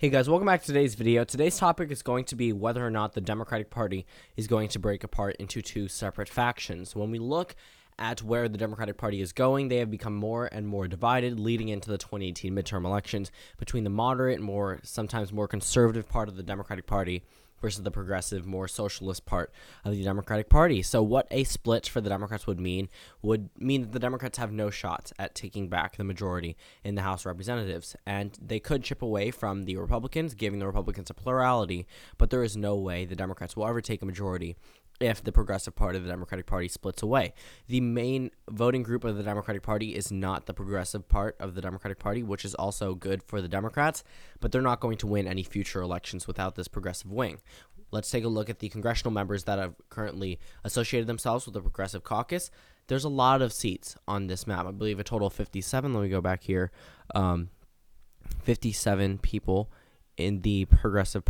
Hey guys, welcome back to today's video. Today's topic is going to be whether or not the Democratic Party is going to break apart into two separate factions. When we look at where the Democratic Party is going, they have become more and more divided leading into the 2018 midterm elections between the moderate, sometimes more conservative part of the Democratic Party versus the progressive, more socialist part of the Democratic Party. So what a split for the Democrats would mean that the Democrats have no shot at taking back the majority in the House of Representatives. And they could chip away from the Republicans, giving the Republicans a plurality, but there is no way the Democrats will ever take a majority if the progressive part of the Democratic Party splits away. The main voting group of the Democratic Party is not the progressive part of the Democratic Party, which is also good for the Democrats, but they're not going to win any future elections without this progressive wing. Let's take a look at the congressional members that have currently associated themselves with the Progressive Caucus. There's a lot of seats on this map. I believe a total of 57. Let me go back here. 57 people in the progressive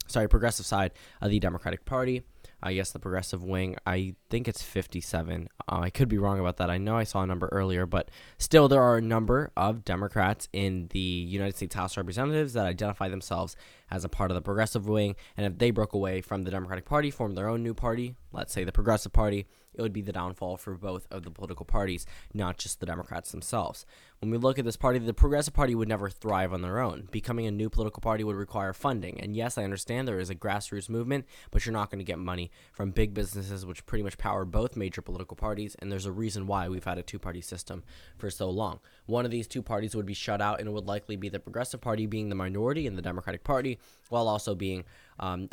side of the Democratic Party. I guess the progressive wing, I think it's 57. I could be wrong about that. I know I saw a number earlier, but still there are a number of Democrats in the United States House of Representatives that identify themselves as a part of the progressive wing, and if they broke away from the Democratic Party, formed their own new party, let's say the Progressive Party, it would be the downfall for both of the political parties, not just the Democrats themselves. When we look at this party, the Progressive Party would never thrive on their own. Becoming a new political party would require funding. And yes, I understand there is a grassroots movement, but you're not going to get money from big businesses, which pretty much power both major political parties. And there's a reason why we've had a two-party system for so long. One of these two parties would be shut out, and it would likely be the Progressive Party being the minority in the Democratic Party, while also being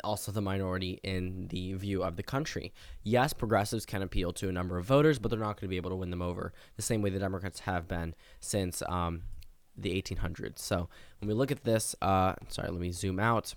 also the minority in the view of the country. Yes, progressives can appeal to a number of voters, but they're not going to be able to win them over the same way the Democrats have been since the 1800s. So when we look at this, let me zoom out.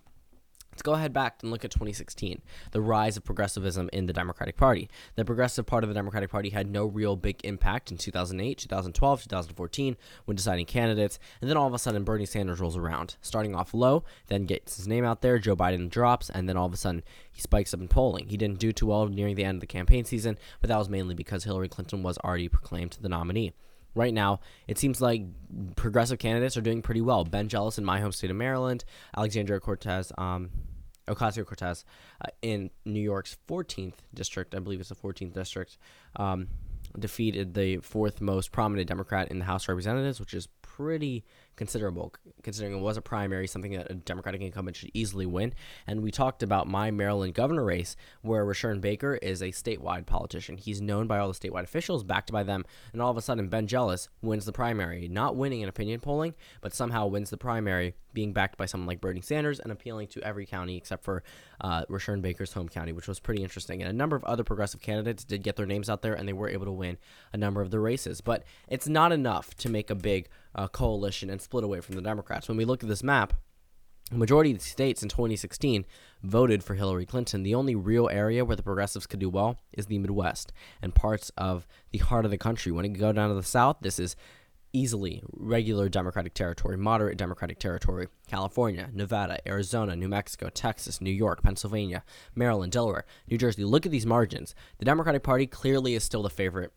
Let's go ahead back and look at 2016, the rise of progressivism in the Democratic Party. The progressive part of the Democratic Party had no real big impact in 2008, 2012, 2014 when deciding candidates, and then all of a sudden Bernie Sanders rolls around, starting off low, then gets his name out there, Joe Biden drops, and then all of a sudden he spikes up in polling. He didn't do too well nearing the end of the campaign season, but that was mainly because Hillary Clinton was already proclaimed the nominee. Right now, it seems like progressive candidates are doing pretty well. Ben Jealous in my home state of Maryland, Ocasio-Cortez in New York's 14th district, I believe it's the 14th district, defeated the fourth most prominent Democrat in the House of Representatives, which is pretty considerable, considering it was a primary, something that a Democratic incumbent should easily win. And we talked about my Maryland governor race, where Rashawn Baker is a statewide politician. He's known by all the statewide officials, backed by them, and all of a sudden Ben Jealous wins the primary, not winning in opinion polling, but somehow wins the primary, being backed by someone like Bernie Sanders and appealing to every county except for Rashawn Baker's home county, which was pretty interesting. And a number of other progressive candidates did get their names out there, and they were able to win a number of the races. But it's not enough to make a big coalition and split away from the Democrats. When we look at this map, the majority of the states in 2016 voted for Hillary Clinton. The only real area where the progressives could do well is the Midwest and parts of the heart of the country. When you go down to the South, this is easily regular Democratic territory, moderate Democratic territory. California, Nevada, Arizona, New Mexico, Texas, New York, Pennsylvania, Maryland, Delaware, New Jersey. Look at these margins. The Democratic Party clearly is still the favorite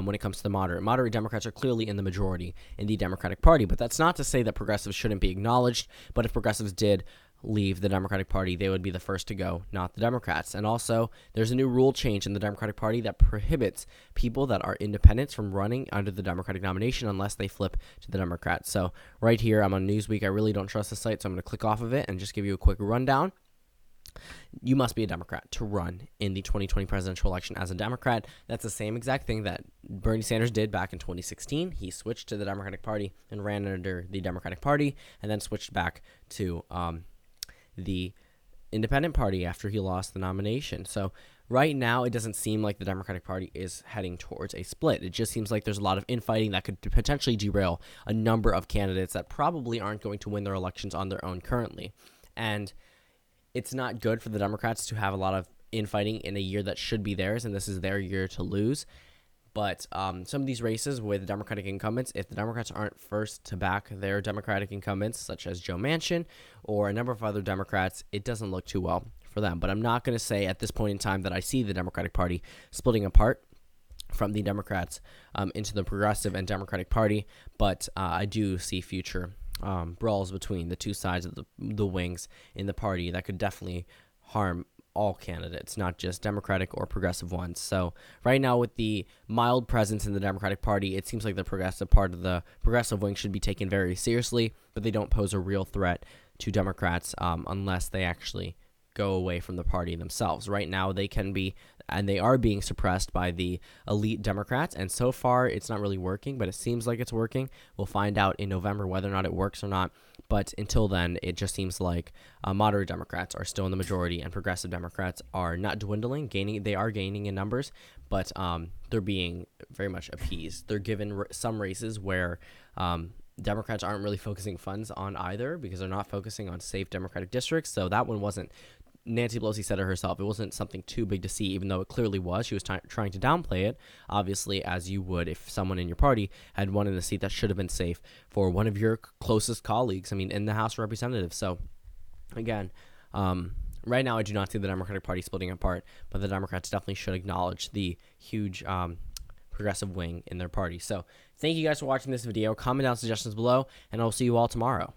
when it comes to the moderate. Moderate Democrats are clearly in the majority in the Democratic Party, but that's not to say that progressives shouldn't be acknowledged. But if progressives did leave the Democratic Party, they would be the first to go, not the Democrats. And also, there's a new rule change in the Democratic Party that prohibits people that are independents from running under the Democratic nomination unless they flip to the Democrats. So right here, I'm on Newsweek. I really don't trust the site, so I'm going to click off of it and just give you a quick rundown. You must be a Democrat to run in the 2020 presidential election as a Democrat. That's the same exact thing that Bernie Sanders did back in 2016. He switched to the Democratic Party and ran under the Democratic Party, and then switched back to the Independent Party after he lost the nomination. So right now, it doesn't seem like the Democratic Party is heading towards a split. It just seems like there's a lot of infighting that could potentially derail a number of candidates that probably aren't going to win their elections on their own currently. And it's not good for the Democrats to have a lot of infighting in a year that should be theirs, and this is their year to lose. But some of these races with Democratic incumbents, if the Democrats aren't first to back their Democratic incumbents, such as Joe Manchin or a number of other Democrats, it doesn't look too well for them. But I'm not going to say at this point in time that I see the Democratic Party splitting apart from the Democrats into the Progressive and Democratic Party, but I do see future brawls between the two sides of the wings in the party that could definitely harm all candidates, not just Democratic or progressive ones. So right now, with the mild presence in the Democratic Party, it seems like the progressive part of the progressive wing should be taken very seriously, but they don't pose a real threat to Democrats unless they actually go away from the party themselves. Right now, they can be, and they are being suppressed by the elite Democrats, and so far it's not really working, but it seems like it's working. We'll find out in November whether or not it works or not, but until then, it just seems like moderate Democrats are still in the majority, and progressive Democrats are not dwindling, they are gaining in numbers, but they're being very much appeased. They're given some races where Democrats aren't really focusing funds on either because they're not focusing on safe Democratic districts, so that one wasn't. Nancy Pelosi said it herself. It wasn't something too big to see, even though it clearly was. She was trying to downplay it, obviously, as you would if someone in your party had won in a seat that should have been safe for one of your closest colleagues, in the House of Representatives. So, again, right now I do not see the Democratic Party splitting apart, but the Democrats definitely should acknowledge the huge progressive wing in their party. So, thank you guys for watching this video. Comment down suggestions below, and I'll see you all tomorrow.